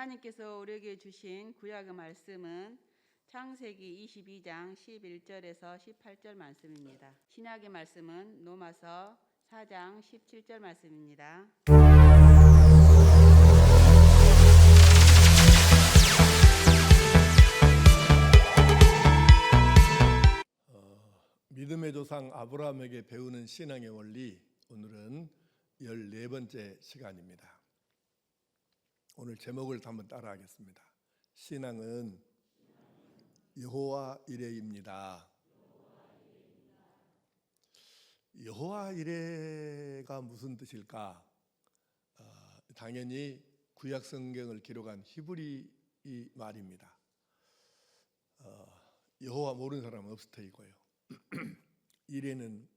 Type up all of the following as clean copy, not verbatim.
하나님께서 우리에게 주신 구약의 말씀은 창세기 22장 11절에서 18절 말씀입니다. 신약의 말씀은 로마서 4장 17절 말씀입니다. 믿음의 조상 아브라함에게 배우는 신앙의 원리, 오늘은 14번째 시간입니다. 오늘 제목을 한번 따라하겠습니다. 신앙은 여호와 이레입니다. 여호와 이레가 무슨 뜻일까? 당연히 구약 성경을 기록한 히브리 말입니다. 여호와 모르는 사람은 없을 테이고요. 이레는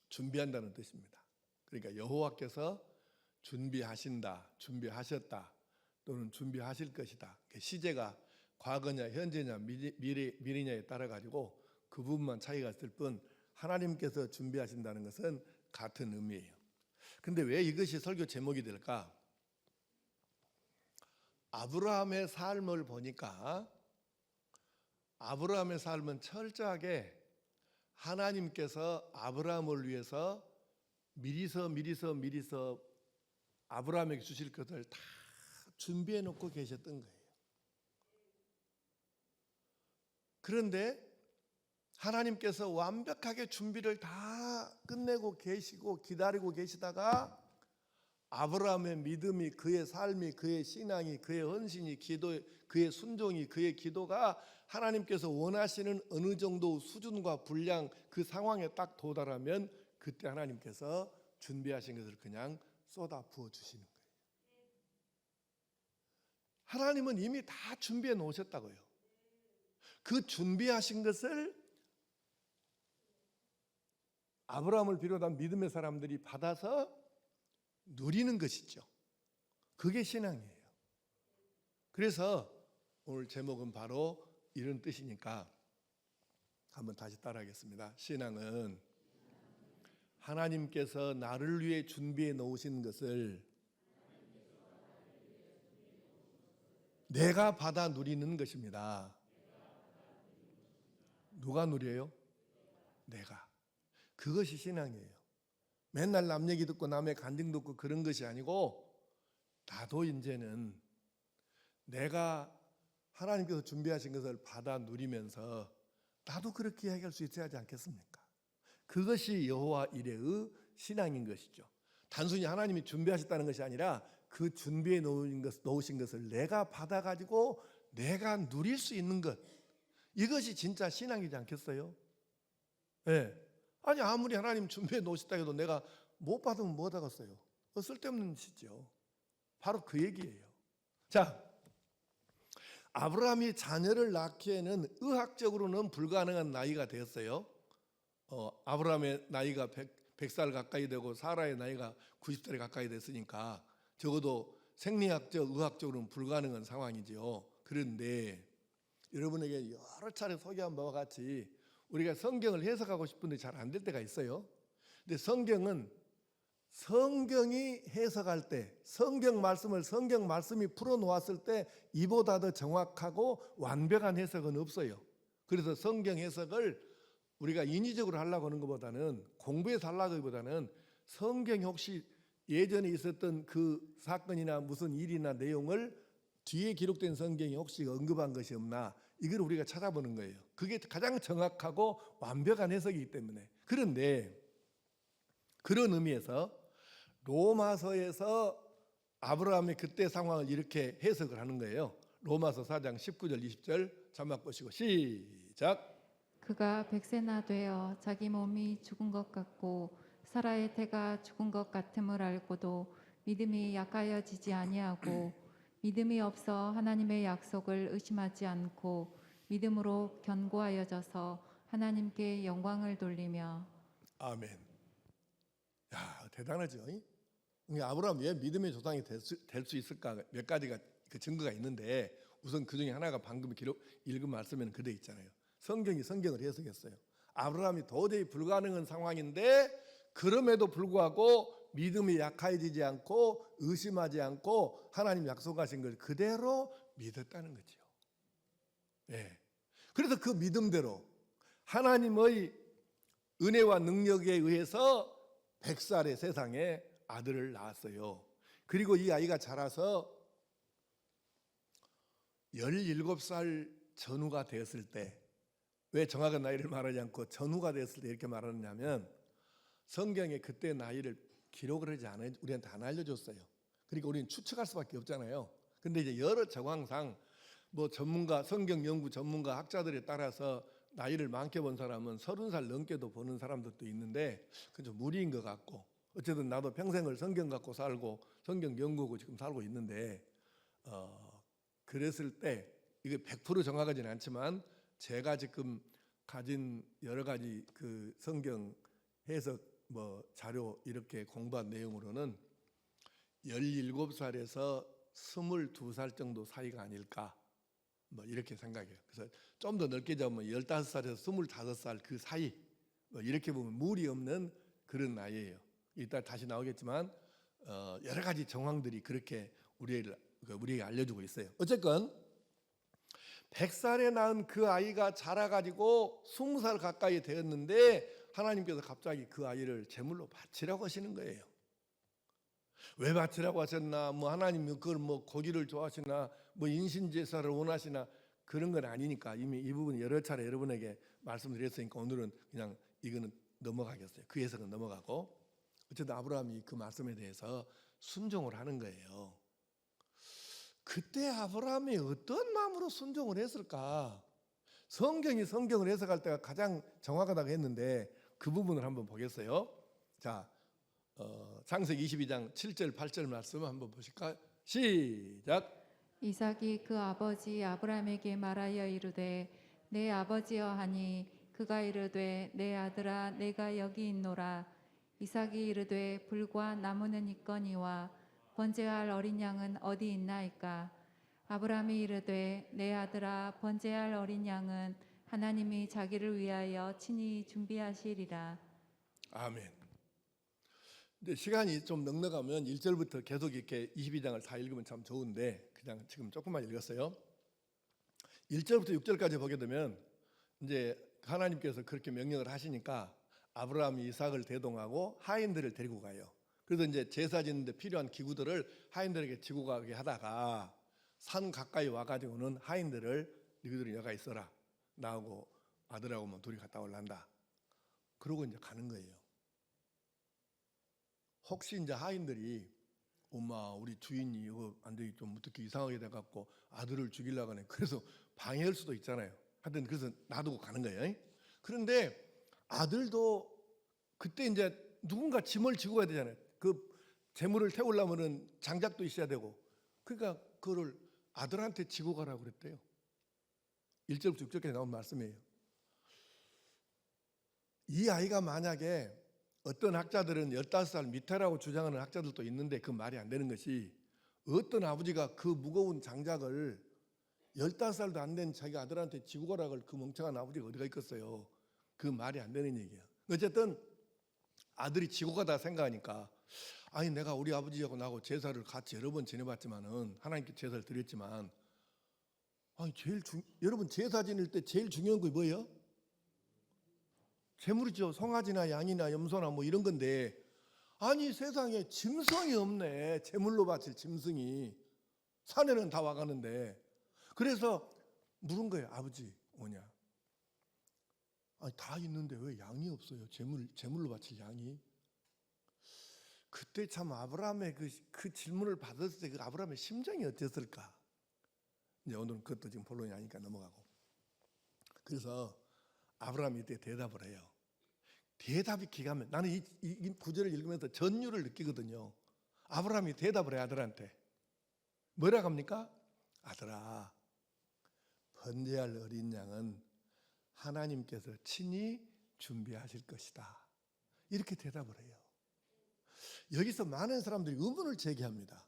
준비한다는 뜻입니다. 그러니까 여호와께서 준비하신다, 준비하셨다, 또는 준비하실 것이다. 시제가 과거냐 현재냐 미래냐에 따라 가지고 그 부분만 차이가 있을 뿐 하나님께서 준비하신다는 것은 같은 의미예요. 근데 왜 이것이 설교 제목이 될까? 아브라함의 삶을 보니까 아브라함의 삶은 철저하게 하나님께서 아브라함을 위해서 미리서 아브라함에게 주실 것을 다 준비해 놓고 계셨던 거예요. 그런데 하나님께서 완벽하게 준비를 다 끝내고 계시고 기다리고 계시다가 아브라함의 믿음이, 그의 삶이, 그의 신앙이, 그의 헌신이, 그의 순종이, 그의 기도가 하나님께서 원하시는 어느 정도 수준과 분량, 그 상황에 딱 도달하면 그때 하나님께서 준비하신 것을 그냥 쏟아 부어 주시는 거예요. 하나님은 이미 다 준비해 놓으셨다고요. 그 준비하신 것을 아브라함을 비롯한 믿음의 사람들이 받아서 누리는 것이죠. 그게 신앙이에요. 그래서 오늘 제목은 바로 이런 뜻이니까 한번 다시 따라하겠습니다. 신앙은 하나님께서 나를 위해 준비해 놓으신 것을 내가 받아 누리는 것입니다. 누가 누려요? 내가. 그것이 신앙이에요. 맨날 남 얘기 듣고 남의 간증 듣고 그런 것이 아니고 나도 이제는 내가 하나님께서 준비하신 것을 받아 누리면서 나도 그렇게 이야기할 수 있어야 하지 않겠습니까? 그것이 여호와 이레의 신앙인 것이죠. 단순히 하나님이 준비하셨다는 것이 아니라 그 준비해 놓으신 것을 내가 받아가지고 내가 누릴 수 있는 것, 이것이 진짜 신앙이지 않겠어요? 네. 아니 아무리 하나님 준비해 놓으셨다 해도 내가 못 받으면 뭐 하겠어요? 쓸데없는 짓이죠. 바로 그 얘기예요. 자, 아브라함이 자녀를 낳기에는 의학적으로는 불가능한 나이가 되었어요. 아브라함의 나이가 100살 가까이 되고 사라의 나이가 90살에 가까이 됐으니까 적어도 생리학적, 의학적으로는 불가능한 상황이죠. 그런데 여러분에게 여러 차례 소개한 바와 같이 우리가 성경을 해석하고 싶은데 잘 안 될 때가 있어요. 근데 성경이 해석할 때, 성경 말씀이 풀어놓았을 때 이보다 더 정확하고 완벽한 해석은 없어요. 그래서 성경 해석을 우리가 인위적으로 하려고 하는 것보다는, 공부해서 하려고 하기보다는 성경이 혹시 예전에 있었던 그 사건이나 무슨 일이나 내용을 뒤에 기록된 성경이 혹시 언급한 것이 없나, 이걸 우리가 찾아보는 거예요. 그게 가장 정확하고 완벽한 해석이기 때문에. 그런데 그런 의미에서 로마서에서 아브라함의 그때 상황을 이렇게 해석을 하는 거예요. 로마서 4장 19절 20절 자막 보시고 시작. 그가 100세나 되어 자기 몸이 죽은 것 같고 사라의 태가 죽은 것 같음을 알고도 믿음이 약하여지지 아니하고 믿음이 없어 하나님의 약속을 의심하지 않고 믿음으로 견고하여져서 하나님께 영광을 돌리며. 아멘. 야, 대단하죠. 아브라함 왜 믿음의 조상이 될 수 있을까? 몇 가지가 그 증거가 있는데 우선 그 중에 하나가 방금 읽은 말씀에는 그대 있잖아요. 성경을 해석했어요. 아브라함이 도저히 불가능한 상황인데 그럼에도 불구하고 믿음이 약해지지 않고 의심하지 않고 하나님 약속하신 걸 그대로 믿었다는 거죠. 예. 그래서 그 믿음대로 하나님의 은혜와 능력에 의해서 100살의 세상에 아들을 낳았어요. 그리고 이 아이가 자라서 17살 전후가 되었을 때, 왜 정확한 나이를 말하지 않고 전후가 되었을 때 이렇게 말하느냐면, 성경에 그때 나이를 기록을 하지 않아요. 우리한테 안 알려줬어요. 그러니까 우리는 추측할 수밖에 없잖아요. 근데 이제 여러 정황상 뭐 전문가, 성경 연구 전문가 학자들에 따라서 나이를 많게 본 사람은 30살 넘게도 보는 사람들도 있는데 그건 좀 무리인 것 같고, 어쨌든 나도 평생을 성경 갖고 살고 성경 연구하고 지금 살고 있는데 그랬을 때 이게 100% 정확하지는 않지만 제가 지금 가진 여러 가지 그 성경 해석 뭐 자료 이렇게 공부한 내용으로는 17살에서 22살 정도 사이가 아닐까 뭐 이렇게 생각해요. 그래서 좀 더 넓게 잡으면 15살에서 25살 그 사이 뭐 이렇게 보면 무리 없는 그런 나이예요. 이따 다시 나오겠지만 여러 가지 정황들이 그렇게 우리에게 알려주고 있어요. 어쨌건 100살에 낳은 그 아이가 자라가지고 20살 가까이 되었는데 하나님께서 갑자기 그 아이를 제물로 바치라고 하시는 거예요. 왜 바치라고 하셨나? 뭐 하나님이 그걸 뭐 고기를 좋아하시나? 뭐 인신제사를 원하시나? 그런 건 아니니까 이미 이 부분 여러 차례 여러분에게 말씀드렸으니까 오늘은 그냥 이거는 넘어가겠어요. 그 해석은 넘어가고, 어쨌든 아브라함이 그 말씀에 대해서 순종을 하는 거예요. 그때 아브라함이 어떤 마음으로 순종을 했을까? 성경이 성경을 해석할 때가 가장 정확하다고 했는데 그 부분을 한번 보겠어요. 자, 창세기 22장 7절 8절 말씀 한번 보실까요? 시작. 이삭이 그 아버지 아브라함에게 말하여 이르되 내 아버지여 하니 그가 이르되 내 아들아 내가 여기 있노라. 이삭이 이르되 불과 나무는 있거니와 번제할 어린 양은 어디 있나이까. 아브라함이 이르되 내 아들아 번제할 어린 양은 하나님이 자기를 위하여 친히 준비하시리라. 아멘. 근데 시간이 좀 넉넉하면 1절부터 계속 이렇게 22장을 다 읽으면 참 좋은데 그냥 지금 조금만 읽었어요. 1절부터 6절까지 보게 되면 이제 하나님께서 그렇게 명령을 하시니까 아브라함이 이삭을 대동하고 하인들을 데리고 가요. 그래서 이제 제사 지는데 필요한 기구들을 하인들에게 지고 가게 하다가 산 가까이 와가지고는 하인들을 너희들은 여가 있어라. 나하고 아들하고 뭐 둘이 갔다 올란다. 그러고 이제 가는 거예요. 혹시 이제 하인들이 엄마 우리 주인이 이거 완전히 좀 어떻게 이상하게 돼갖고 아들을 죽이려고 하네. 그래서 방해할 수도 있잖아요. 하여튼 그래서 놔두고 가는 거예요. 그런데 아들도 그때 이제 누군가 짐을 지고 가야 되잖아요. 그 재물을 태우려면은 장작도 있어야 되고, 그러니까 그거를 아들한테 지고 가라고 그랬대요. 1절부터 6절까지 나온 말씀이에요. 이 아이가 만약에 어떤 학자들은 15살 밑에라고 주장하는 학자들도 있는데 그 말이 안 되는 것이, 어떤 아버지가 그 무거운 장작을 15살도 안 된 자기 아들한테 지고 가라고 그 멍청한 아버지가 어디가 있겠어요. 그 말이 안 되는 얘기예요. 어쨌든 아들이 지고 가다 생각하니까, 아니 내가 우리 아버지하고 나하고 제사를 같이 여러 번 지내봤지만은 하나님께 제사를 드렸지만, 아니 여러분 제사 지낼 때 제일 중요한 게 뭐예요? 재물이죠. 송아지나 양이나 염소나 뭐 이런 건데, 아니 세상에 짐승이 없네. 제물로 바칠 짐승이. 산에는 다 와가는데. 그래서 물은 거예요. 아버지 뭐냐? 아니 다 있는데 왜 양이 없어요? 제물로 바칠 양이. 그때 참 아브라함의 그 질문을 받았을 때 그 아브라함의 심정이 어땠을까? 이제 오늘은 그것도 지금 본론이 아니니까 넘어가고. 그래서 아브라함이 이때 대답을 해요. 대답이 기가 막혀. 나는 이 구절을 읽으면서 전율을 느끼거든요. 아브라함이 대답을 해 아들한테. 뭐라고 합니까? 아들아, 번제할 어린 양은 하나님께서 친히 준비하실 것이다. 이렇게 대답을 해요. 여기서 많은 사람들이 의문을 제기합니다.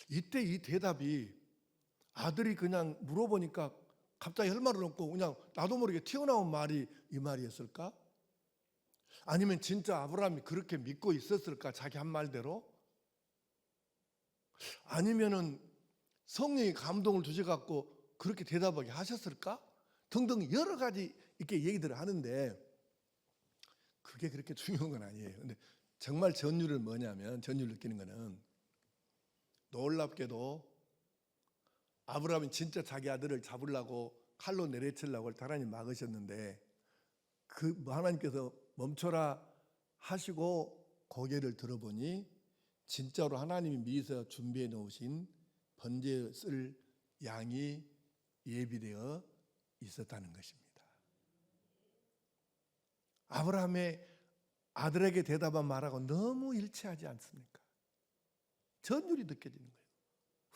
이때 이 대답이 아들이 그냥 물어보니까 갑자기 할 말을 없고 그냥 나도 모르게 튀어나온 말이 이 말이었을까? 아니면 진짜 아브라함이 그렇게 믿고 있었을까? 자기 한 말대로? 아니면은 성령이 감동을 주셔갖고 그렇게 대답하게 하셨을까? 등등 여러 가지 이렇게 얘기들을 하는데 그게 그렇게 중요한 건 아니에요. 근데 정말 전율을 뭐냐면, 전율을 느끼는 거는 놀랍게도 아브라함이 진짜 자기 아들을 잡으려고 칼로 내려치려고 하나님 막으셨는데 그 하나님께서 멈춰라 하시고 고개를 들어보니 진짜로 하나님이 미리서 준비해 놓으신 번제에 쓸 양이 예비되어 있었다는 것입니다. 아브라함의 아들에게 대답한 말하고 너무 일치하지 않습니까? 전율이 느껴지는 거예요.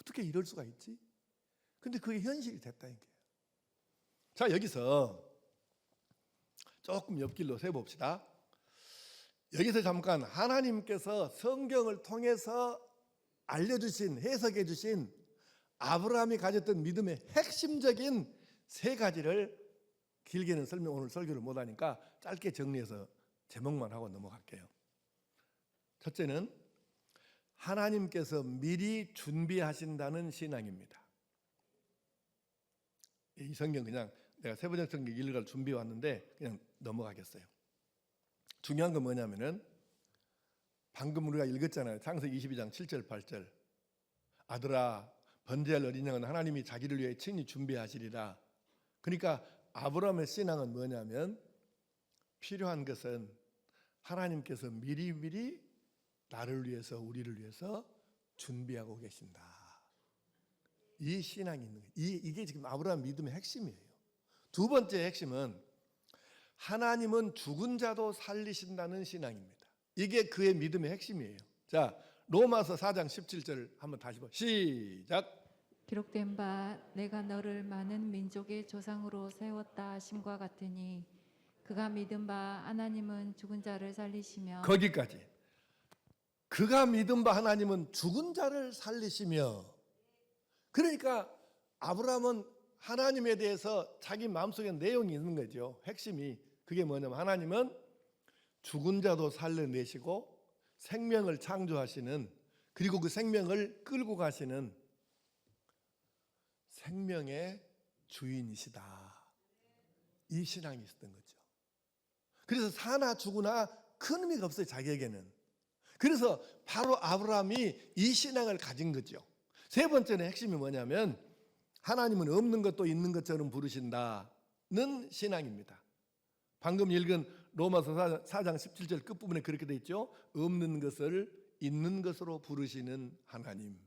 어떻게 이럴 수가 있지? 근데 그게 현실이 됐다는 거예요. 자, 여기서 조금 옆길로 세봅시다. 여기서 잠깐 하나님께서 성경을 통해서 알려주신, 해석해 주신 아브라함이 가졌던 믿음의 핵심적인 세 가지를 길게는 오늘 설교를 못하니까 짧게 정리해서 제목만 하고 넘어갈게요. 첫째는 하나님께서 미리 준비하신다는 신앙입니다. 이 성경 그냥 내가 세번역 성경 읽을 준비해 왔는데 그냥 넘어가겠어요. 중요한 건 뭐냐면은 방금 우리가 읽었잖아요. 창세기 22장 7절 8절. 아들아 번제할 어린 양은 하나님이 자기를 위해 친히 준비하시리라. 그러니까 아브라함의 신앙은 뭐냐면 필요한 것은 하나님께서 미리 나를 위해서 우리를 위해서 준비하고 계신다. 이 신앙이 있는 거예요. 이게 지금 아브라함 믿음의 핵심이에요. 두 번째 핵심은 하나님은 죽은 자도 살리신다는 신앙입니다. 이게 그의 믿음의 핵심이에요. 자, 로마서 4장 17절 한번 다시 봐. 시작. 기록된 바 내가 너를 많은 민족의 조상으로 세웠다 하심과 같으니 그가 믿은 바 하나님은 죽은 자를 살리시며. 거기까지. 그가 믿은 바 하나님은 죽은 자를 살리시며. 그러니까 아브라함은 하나님에 대해서 자기 마음속에 내용이 있는 거죠. 핵심이. 그게 뭐냐면 하나님은 죽은 자도 살려내시고 생명을 창조하시는, 그리고 그 생명을 끌고 가시는 생명의 주인이시다. 이 신앙이 있었던 거죠. 그래서 사나 죽으나 큰 의미가 없어요, 자기에게는. 그래서 바로 아브라함이 이 신앙을 가진 거죠. 세 번째는 핵심이 뭐냐면 하나님은 없는 것도 있는 것처럼 부르신다는 신앙입니다. 방금 읽은 로마서 4장 17절 끝부분에 그렇게 돼 있죠. 없는 것을 있는 것으로 부르시는 하나님.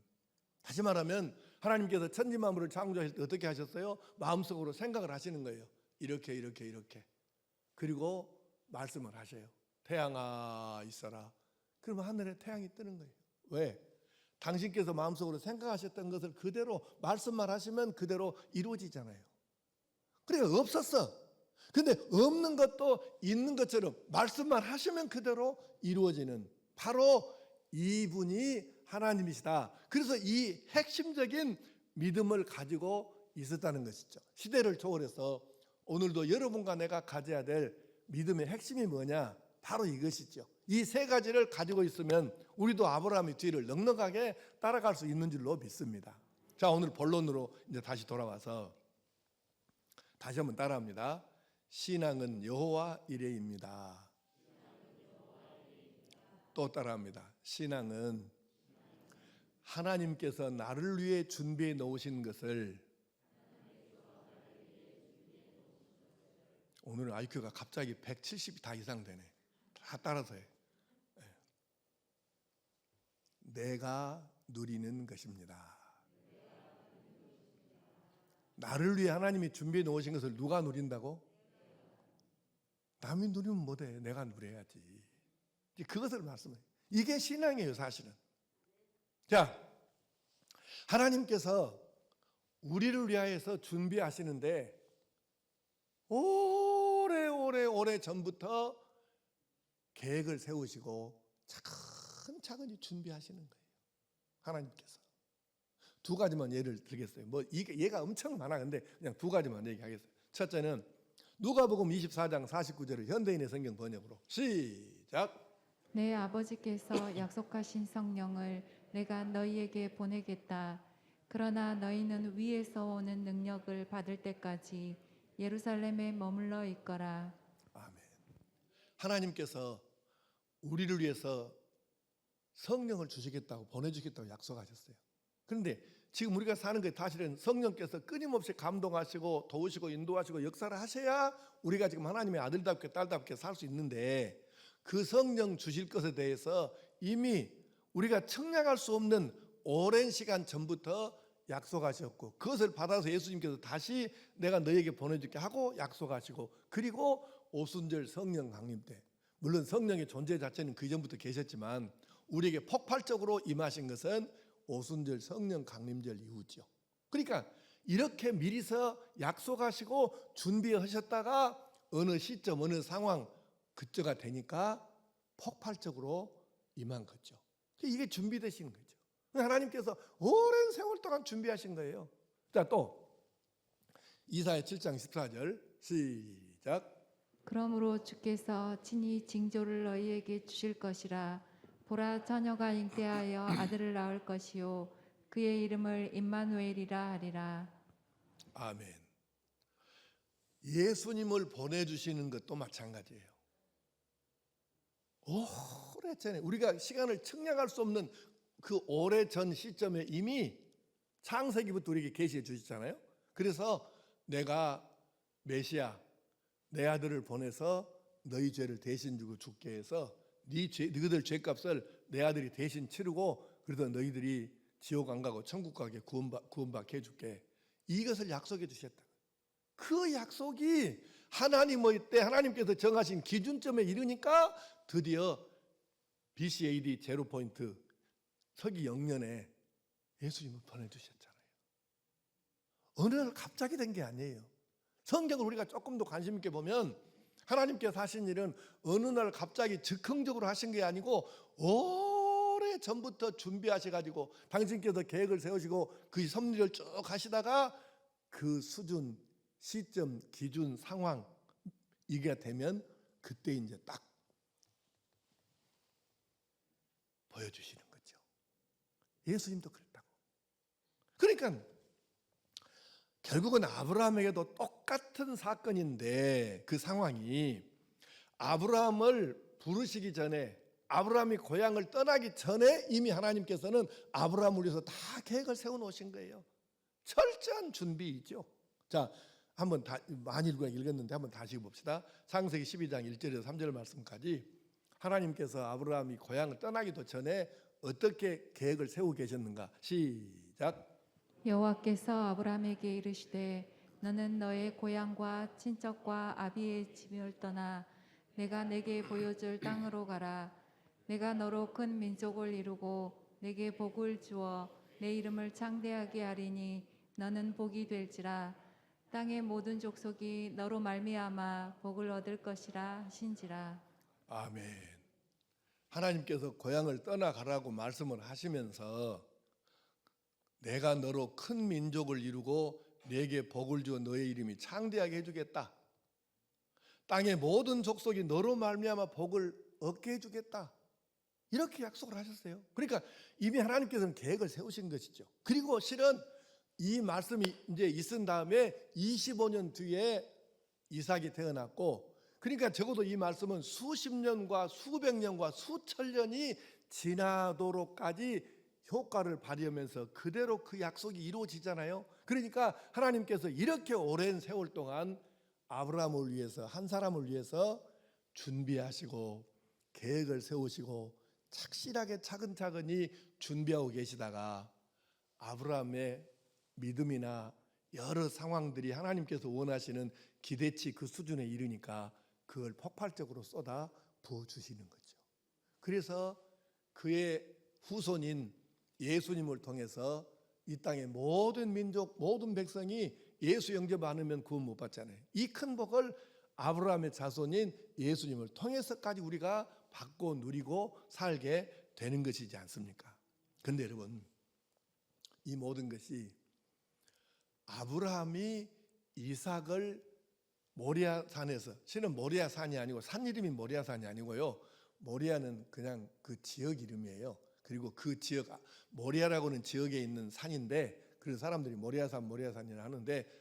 다시 말하면 하나님께서 천지만물을 창조하실 때 어떻게 하셨어요? 마음속으로 생각을 하시는 거예요. 이렇게. 그리고 말씀을 하셔요. 태양아 있어라. 그러면 하늘에 태양이 뜨는 거예요. 왜? 당신께서 마음속으로 생각하셨던 것을 그대로 말씀만 하시면 그대로 이루어지잖아요. 그래 없었어. 근데 없는 것도 있는 것처럼 말씀만 하시면 그대로 이루어지는 바로 이분이 하나님이시다. 그래서 이 핵심적인 믿음을 가지고 있었다는 것이죠. 시대를 초월해서 오늘도 여러분과 내가 가져야 될 믿음의 핵심이 뭐냐? 바로 이것이죠. 이 세 가지를 가지고 있으면 우리도 아브라함의 뒤를 넉넉하게 따라갈 수 있는 줄로 믿습니다. 자, 오늘 본론으로 이제 다시 돌아와서 다시 한번 따라합니다. 신앙은 여호와 이레입니다. 또 따라합니다. 신앙은 하나님께서 나를 위해 준비해 놓으신 것을. 오늘 IQ가 갑자기 170이 다 이상 되네. 다 따라서 해. 내가 누리는 것입니다. 나를 위해 하나님이 준비해 놓으신 것을 누가 누린다고? 남이 누리면 못해. 내가 누려야지. 그것을 말씀해요. 이게 신앙이에요, 사실은. 자, 하나님께서 우리를 위하여서 준비하시는데 오래 전부터 계획을 세우시고 차근차근히 준비하시는 거예요. 하나님께서. 두 가지만 예를 들겠어요. 얘가 엄청 많아. 근데 그냥 두 가지만 얘기하겠어요. 첫째는 누가복음 24장 49절을 현대인의 성경 번역으로 시작. 내 아버지께서 약속하신 성령을 내가 너희에게 보내겠다. 그러나 너희는 위에서 오는 능력을 받을 때까지 예루살렘에 머물러 있거라. 아멘. 하나님께서 우리를 위해서 성령을 주시겠다고 보내주겠다고 약속하셨어요. 그런데 지금 우리가 사는 게 사실은 성령께서 끊임없이 감동하시고 도우시고 인도하시고 역사를 하셔야 우리가 지금 하나님의 아들답게 딸답게 살 수 있는데, 그 성령 주실 것에 대해서 이미 우리가 측량할 수 없는 오랜 시간 전부터 약속하셨고, 그것을 받아서 예수님께서 다시 내가 너에게 보내줄게 하고 약속하시고, 그리고 오순절 성령 강림 때, 물론 성령의 존재 자체는 그 전부터 계셨지만 우리에게 폭발적으로 임하신 것은 오순절 성령 강림절 이후죠. 그러니까 이렇게 미리서 약속하시고 준비하셨다가 어느 시점 어느 상황 그때가 되니까 폭발적으로 임한 거죠. 이게 준비되신 거죠. 하나님께서 오랜 세월 동안 준비하신 거예요. 자, 또 이사야 7장 14절 시작. 그러므로 주께서 친히 징조를 너희에게 주실 것이라. 보라, 처녀가 잉태하여 아들을 낳을 것이요 그의 이름을 임마누엘이라 하리라. 아멘. 예수님을 보내주시는 것도 마찬가지예요. 오래전에 우리가 시간을 측량할 수 없는 그 오래전 시점에 이미 창세기부터 우리에게 계시해 주셨잖아요. 그래서 내가 메시아 내 아들을 보내서 너희 죄를 대신 주고 죽게 해서 너희들 죄값을 내 아들이 대신 치르고, 그래서 너희들이 지옥 안 가고 천국 가게 구원받게 해줄게. 이것을 약속해 주셨다. 그 약속이 하나님의 때 하나님께서 정하신 기준점에 이르니까 드디어 BC AD 제로 포인트 서기 0년에 예수님을 보내주셨잖아요. 어느 날 갑자기 된 게 아니에요. 성경을 우리가 조금 더 관심 있게 보면 하나님께서 하신 일은 어느 날 갑자기 즉흥적으로 하신 게 아니고 오래 전부터 준비하셔가지고 당신께서 계획을 세우시고 그 섭리를 쭉 하시다가 그 수준, 시점, 기준, 상황 이게 되면 그때 이제 딱 보여주시는 거죠. 예수님도 그랬다고. 그러니까 결국은 아브라함에게도 똑같은 사건인데, 그 상황이 아브라함을 부르시기 전에, 아브라함이 고향을 떠나기 전에 이미 하나님께서는 아브라함을 위해서 다 계획을 세워놓으신 거예요. 철저한 준비이죠. 자, 한번 많이 읽었는데 한번 다시 봅시다. 창세기 12장 1절에서 3절 말씀까지 하나님께서 아브라함이 고향을 떠나기도 전에 어떻게 계획을 세우고 계셨는가. 시작. 여호와께서 아브라함에게 이르시되 너는 너의 고향과 친척과 아비의 집을 떠나 내가 내게 보여줄 땅으로 가라. 내가 너로 큰 민족을 이루고 내게 복을 주어 내 이름을 창대하게 하리니 너는 복이 될지라. 땅의 모든 족속이 너로 말미암아 복을 얻을 것이라 하신지라. 아멘. 하나님께서 고향을 떠나가라고 말씀을 하시면서 내가 너로 큰 민족을 이루고 내게 복을 주어 너의 이름이 창대하게 해주겠다. 땅의 모든 족속이 너로 말미암아 복을 얻게 해주겠다. 이렇게 약속을 하셨어요. 그러니까 이미 하나님께서는 계획을 세우신 것이죠. 그리고 실은 이 말씀이 이제 있은 다음에 25년 뒤에 이삭이 태어났고, 그러니까 적어도 이 말씀은 수십 년과 수백 년과 수천 년이 지나도록까지 효과를 발휘하면서 그대로 그 약속이 이루어지잖아요. 그러니까 하나님께서 이렇게 오랜 세월 동안 아브라함을 위해서, 한 사람을 위해서 준비하시고 계획을 세우시고 착실하게 차근차근히 준비하고 계시다가 아브라함의 믿음이나 여러 상황들이 하나님께서 원하시는 기대치 그 수준에 이르니까 그걸 폭발적으로 쏟아 부어주시는 거죠. 그래서 그의 후손인 예수님을 통해서 이 땅의 모든 민족, 모든 백성이 예수 영접 안 하면 구원 못 받잖아요. 이 큰 복을 아브라함의 자손인 예수님을 통해서까지 우리가 받고 누리고 살게 되는 것이지 않습니까? 그런데 여러분, 이 모든 것이 아브라함이 이삭을 모리아산에서, 실은 모리아산이 아니고 산 이름이 모리아산이 아니고요. 모리아는 그냥 그 지역 이름이에요. 그리고 그 지역, 모리아라고는 지역에 있는 산인데 그래서 사람들이 모리아산이라 하는데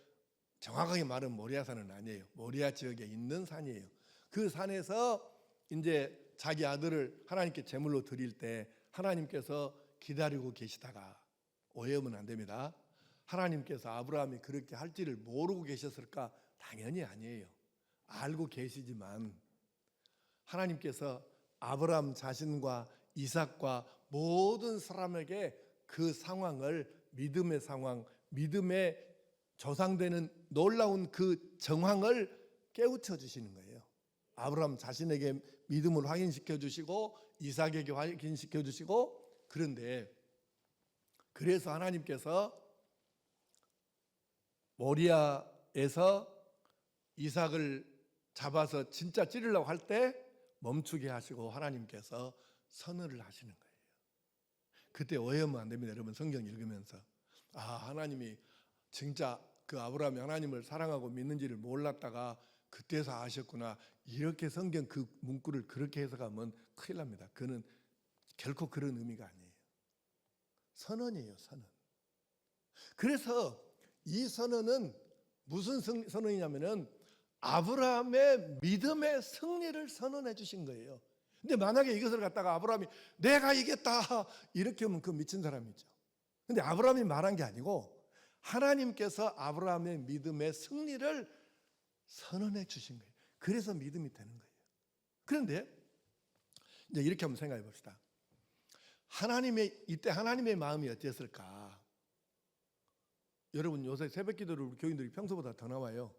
정확하게 말하면 모리아산은 아니에요. 모리아 지역에 있는 산이에요. 그 산에서 이제 자기 아들을 하나님께 제물로 드릴 때 하나님께서 기다리고 계시다가, 오해하면 안 됩니다. 하나님께서 아브라함이 그렇게 할지를 모르고 계셨을까? 당연히 아니에요. 알고 계시지만 하나님께서 아브라함 자신과 이삭과 모든 사람에게 그 상황을, 믿음의 상황, 믿음의 조상되는 놀라운 그 정황을 깨우쳐 주시는 거예요. 아브라함 자신에게 믿음을 확인시켜 주시고 이삭에게 확인시켜 주시고, 그런데 그래서 하나님께서 모리아에서 이삭을 잡아서 진짜 찌르려고 할 때 멈추게 하시고 하나님께서 선언을 하시는 거예요. 그때 오해하면 안 됩니다. 여러분 성경 읽으면서 하나님이 진짜 그 아브라함이 하나님을 사랑하고 믿는지를 몰랐다가 그때서 아셨구나, 이렇게 성경 그 문구를 그렇게 해석하면 큰일 납니다. 그는 결코 그런 의미가 아니에요. 선언이에요, 선언. 그래서 이 선언은 무슨 선언이냐면은 아브라함의 믿음의 승리를 선언해 주신 거예요. 근데 만약에 이것을 갖다가 아브라함이 내가 이겼다 이렇게 하면 그 미친 사람이죠. 근데 아브라함이 말한 게 아니고 하나님께서 아브라함의 믿음의 승리를 선언해 주신 거예요. 그래서 믿음이 되는 거예요. 그런데 이제 이렇게 한번 생각해 봅시다. 이때 하나님의 마음이 어땠을까? 여러분 요새 새벽 기도를 우리 교인들이 평소보다 더 나와요.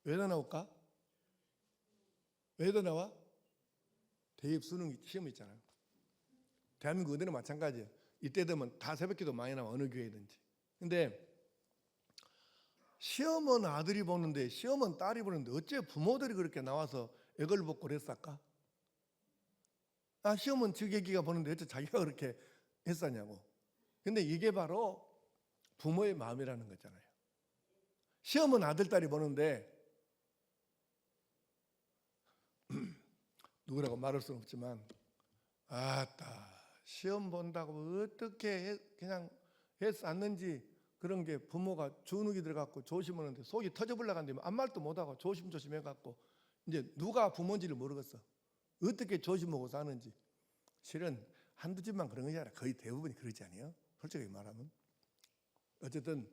왜 더 나올까? 왜 더 나와? 대입 수능 시험 있잖아요. 대한민국 어디나 마찬가지예요. 이때 되면 다 새벽 기도 많이 나와, 어느 교회든지. 근데 시험은 아들이 보는데 시험은 딸이 보는데 어째 부모들이 그렇게 나와서 애걸 먹고 그랬을까? 시험은 지객기가 보는데 어째 자기가 그렇게 했었냐고. 근데 이게 바로 부모의 마음이라는 거잖아요. 시험은 아들, 딸이 보는데 누구라고 말할 수는 없지만 시험 본다고 어떻게 그냥 했었는지, 그런 게 부모가 주눅이 들어갖고 조심하는데 속이 터져버려가 되면 아무 말도 못하고 조심조심 해갖고 이제 누가 부모인지를 모르겠어. 어떻게 조심하고 사는지. 실은 한두 집만 그런 것이 아니라 거의 대부분이 그러지 않아요? 솔직히 말하면. 어쨌든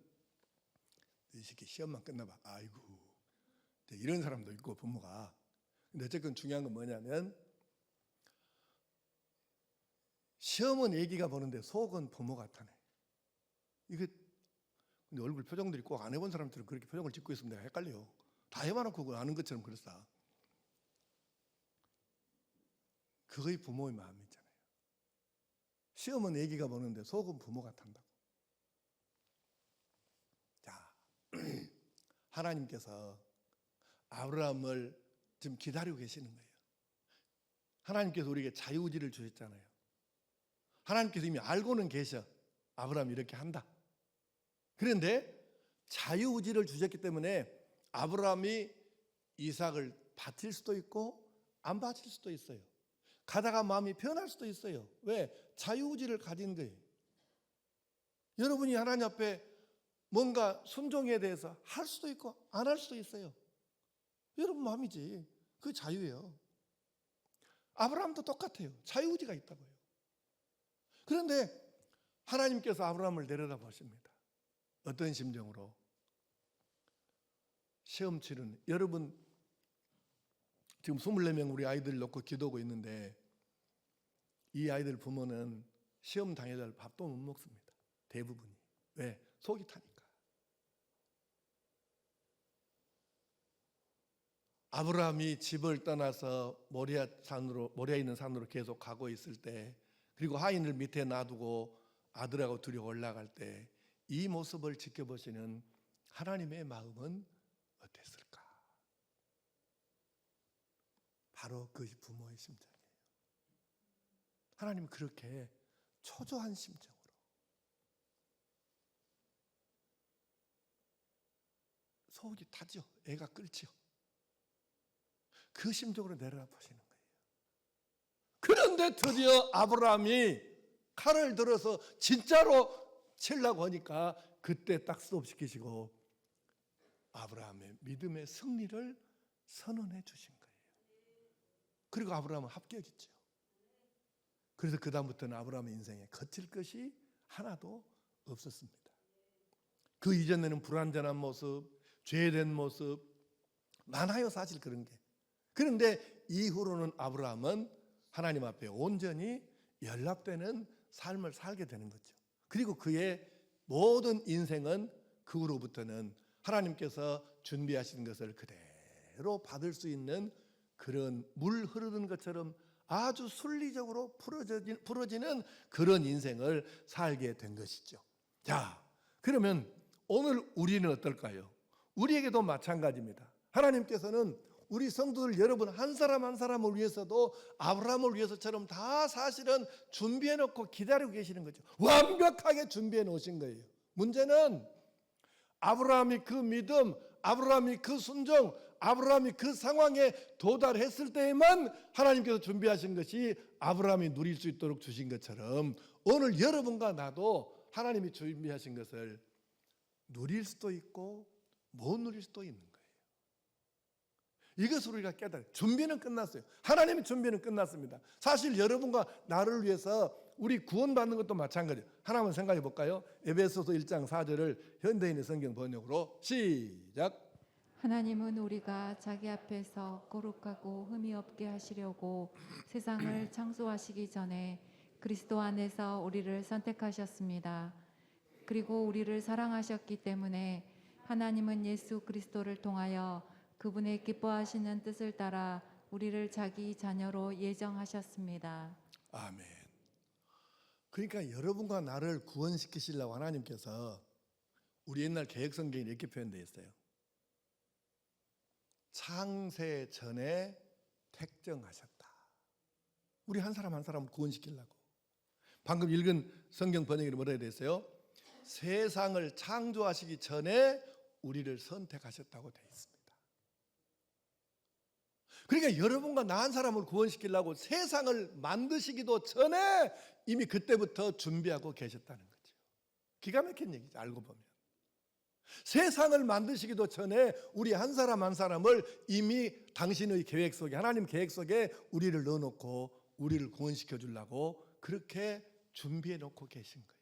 이 새끼 시험만 끝나봐, 아이고, 이런 사람도 있고 부모가. 근데 어쨌든 중요한 건 뭐냐면 시험은 애기가 보는데 속은 부모가 타네. 이게 근데 얼굴 표정들이 꼭 안 해본 사람들은 그렇게 표정을 짓고 있으면 내가 헷갈려요. 다 해봐놓고 아는 것처럼 그랬어. 그거의 부모의 마음이 있잖아요. 시험은 애기가 보는데 속은 부모가 탄다고. 자, 하나님께서 아브라함을 지금 기다리고 계시는 거예요. 하나님께서 우리에게 자유의지를 주셨잖아요. 하나님께서 이미 알고는 계셔. 아브라함이 이렇게 한다. 그런데 자유의지를 주셨기 때문에 아브라함이 이삭을 바칠 수도 있고 안 바칠 수도 있어요. 가다가 마음이 변할 수도 있어요. 왜? 자유의지를 가진 거예요. 여러분이 하나님 앞에 뭔가 순종에 대해서 할 수도 있고 안 할 수도 있어요. 여러분 마음이지. 그게 자유예요. 아브라함도 똑같아요. 자유의지가 있다고요. 그런데 하나님께서 아브라함을 내려다보십니다. 어떤 심정으로? 시험 치른, 여러분 지금 24명 우리 아이들 놓고 기도하고 있는데 이 아이들 부모는 시험 당해달 밥도 못 먹습니다. 대부분이. 왜? 속이 타니까. 아브라함이 집을 떠나서 모리아에 있는 산으로 계속 가고 있을 때, 그리고 하인을 밑에 놔두고 아들하고 둘이 올라갈 때 이 모습을 지켜보시는 하나님의 마음은 어땠을까? 바로 그것이 부모의 심정이에요. 하나님은 그렇게 초조한 심정으로 속이 타죠. 애가 끓죠. 그 심정으로 내려보시는 거예요. 그런데 드디어 아브라함이 칼을 들어서 진짜로 치려고 하니까 그때 딱 스톱시키시고 아브라함의 믿음의 승리를 선언해 주신 거예요. 그리고 아브라함은 합격했죠. 그래서 그 다음부터는 아브라함의 인생에 거칠 것이 하나도 없었습니다. 그 이전에는 불완전한 모습, 죄된 모습 많아요, 사실 그런 게. 그런데 이후로는 아브라함은 하나님 앞에 온전히 연락되는 삶을 살게 되는 거죠. 그리고 그의 모든 인생은 그 후로부터는 하나님께서 준비하신 것을 그대로 받을 수 있는 그런 물 흐르는 것처럼 아주 순리적으로 풀어지는 그런 인생을 살게 된 것이죠. 자, 그러면 오늘 우리는 어떨까요? 우리에게도 마찬가지입니다. 하나님께서는 우리 성도들 여러분 한 사람 한 사람을 위해서도 아브라함을 위해서처럼 다 사실은 준비해 놓고 기다리고 계시는 거죠. 완벽하게 준비해 놓으신 거예요. 문제는 아브라함이 그 믿음, 아브라함이 그 순종, 아브라함이 그 상황에 도달했을 때에만 하나님께서 준비하신 것이 아브라함이 누릴 수 있도록 주신 것처럼 오늘 여러분과 나도 하나님이 준비하신 것을 누릴 수도 있고 못 누릴 수도 있는 거예요. 이것을 우리가 깨달아요. 준비는 끝났어요. 하나님의 준비는 끝났습니다. 사실 여러분과 나를 위해서 우리 구원받는 것도 마찬가지예요. 하나만 생각해 볼까요? 에베소서 1장 4절을 현대인의 성경 번역으로 시작. 하나님은 우리가 자기 앞에서 거룩하고 흠이 없게 하시려고 세상을 창조하시기 전에 그리스도 안에서 우리를 선택하셨습니다. 그리고 우리를 사랑하셨기 때문에 하나님은 예수 그리스도를 통하여 그분의 기뻐하시는 뜻을 따라 우리를 자기 자녀로 예정하셨습니다. 아멘. 그러니까 여러분과 나를 구원시키시려고 하나님께서 우리 옛날 개혁성경에 이렇게 표현되어 있어요. 창세 전에 택정하셨다. 우리 한 사람 한 사람을 구원시키려고. 방금 읽은 성경 번역으로 뭐라 되어 있어요? 세상을 창조하시기 전에 우리를 선택하셨다고 되어 있습니다. 그러니까 여러분과 나 한 사람을 구원시키려고 세상을 만드시기도 전에 이미 그때부터 준비하고 계셨다는 거죠. 기가 막힌 얘기죠. 알고 보면. 세상을 만드시기도 전에 우리 한 사람 한 사람을 이미 당신의 계획 속에 하나님 계획 속에 우리를 넣어놓고 우리를 구원시켜 주려고 그렇게 준비해 놓고 계신 거예요.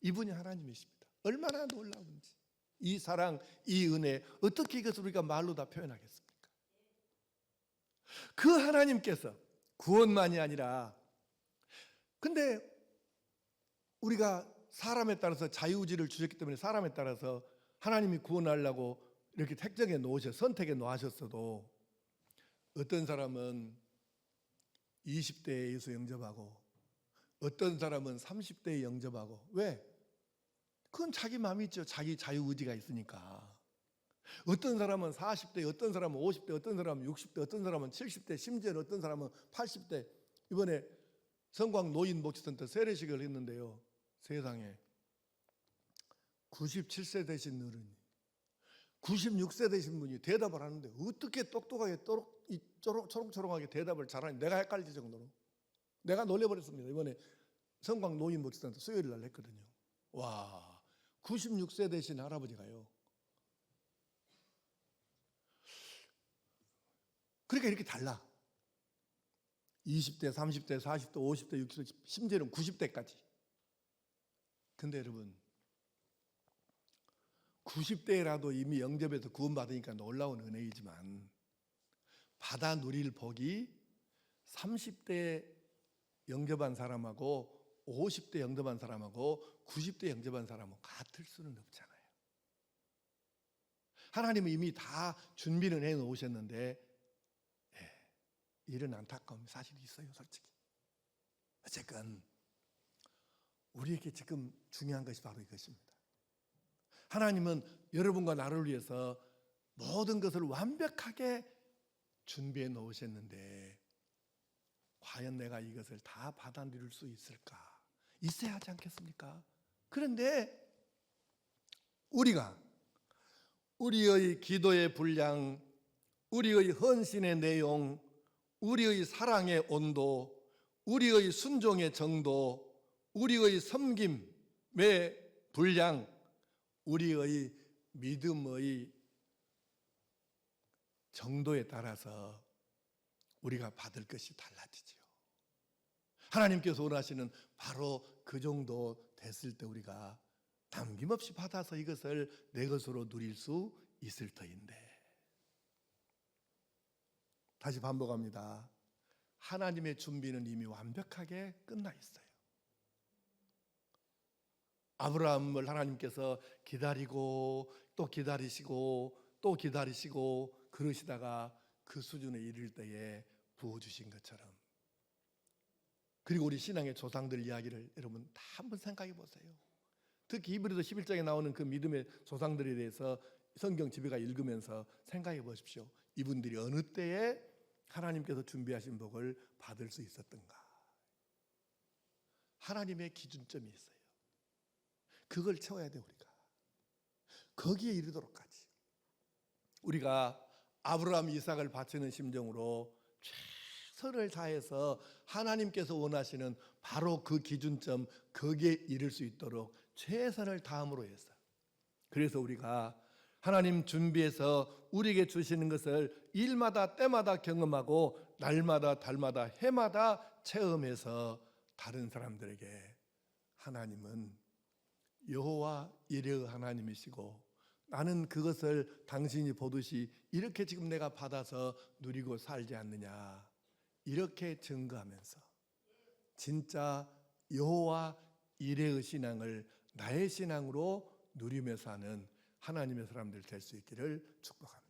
이분이 하나님이십니다. 얼마나 놀라운지. 이 사랑, 이 은혜 어떻게 이것을 우리가 말로 다 표현하겠습니까? 그 하나님께서 구원만이 아니라 근데 우리가 사람에 따라서 자유의지를 주셨기 때문에 사람에 따라서 하나님이 구원하려고 이렇게 택정해 놓으셔 선택해 놓으셨어도 어떤 사람은 20대에 예수 영접하고 어떤 사람은 30대에 영접하고 왜? 그건 자기 마음이죠. 자기 자유의지가 있으니까. 어떤 사람은 40대, 어떤 사람은 50대, 어떤 사람은 60대, 어떤 사람은 70대, 심지어는 어떤 사람은 80대. 이번에 성광 노인 목회센터 세례식을 했는데요. 세상에 97세 되신 어른이 96세 되신 분이 대답을 하는데 어떻게 똑똑하게 초롱초롱하게 대답을 잘하니 내가 헷갈릴 정도로 내가 놀래버렸습니다. 이번에 성광 노인 목회센터 수요일 날 했거든요. 와, 96세 되신 할아버지가요. 그러니까 이렇게 달라. 20대, 30대, 40대, 50대, 60대, 심지어는 90대까지. 근데 여러분 90대라도 이미 영접해서 구원받으니까 놀라운 은혜이지만 받아 누릴 복이 30대 영접한 사람하고 50대 영접한 사람하고 90대 영접한 사람은 같을 수는 없잖아요. 하나님은 이미 다 준비를 해놓으셨는데 이런 안타까움이 사실 있어요, 솔직히. 어쨌건 우리에게 지금 중요한 것이 바로 이것입니다. 하나님은 여러분과 나를 위해서 모든 것을 완벽하게 준비해 놓으셨는데 과연 내가 이것을 다 받아들일 수 있을까? 있어야 하지 않겠습니까? 그런데 우리가 우리의 기도의 분량, 우리의 헌신의 내용, 우리의 사랑의 온도, 우리의 순종의 정도, 우리의 섬김의 분량, 우리의 믿음의 정도에 따라서 우리가 받을 것이 달라지지요. 하나님께서 원하시는 바로 그 정도 됐을 때 우리가 남김없이 받아서 이것을 내 것으로 누릴 수 있을 터인데, 다시 반복합니다. 하나님의 준비는 이미 완벽하게 끝나 있어요. 아브라함을 하나님께서 기다리고 또 기다리시고 또 기다리시고 그러시다가 그 수준에 이를 때에 부어주신 것처럼, 그리고 우리 신앙의 조상들 이야기를 여러분 다 한번 생각해 보세요. 특히 히브리서 11장에 나오는 그 믿음의 조상들에 대해서 성경 집에가 읽으면서 생각해 보십시오. 이분들이 어느 때에 하나님께서 준비하신 복을 받을 수 있었던가. 하나님의 기준점이 있어요. 그걸 채워야 돼. 우리가 거기에 이르도록까지 우리가 아브라함 이삭을 바치는 심정으로 최선을 다해서 하나님께서 원하시는 바로 그 기준점, 거기에 이를 수 있도록 최선을 다함으로 해서, 그래서 우리가 하나님 준비해서 우리에게 주시는 것을 일마다 때마다 경험하고 날마다 달마다 해마다 체험해서 다른 사람들에게 하나님은 여호와 이레의 하나님이시고 나는 그것을 당신이 보듯이 이렇게 지금 내가 받아서 누리고 살지 않느냐, 이렇게 증거하면서 진짜 여호와 이레의 신앙을 나의 신앙으로 누리며 사는 하나님의 사람들 될 수 있기를 축복합니다.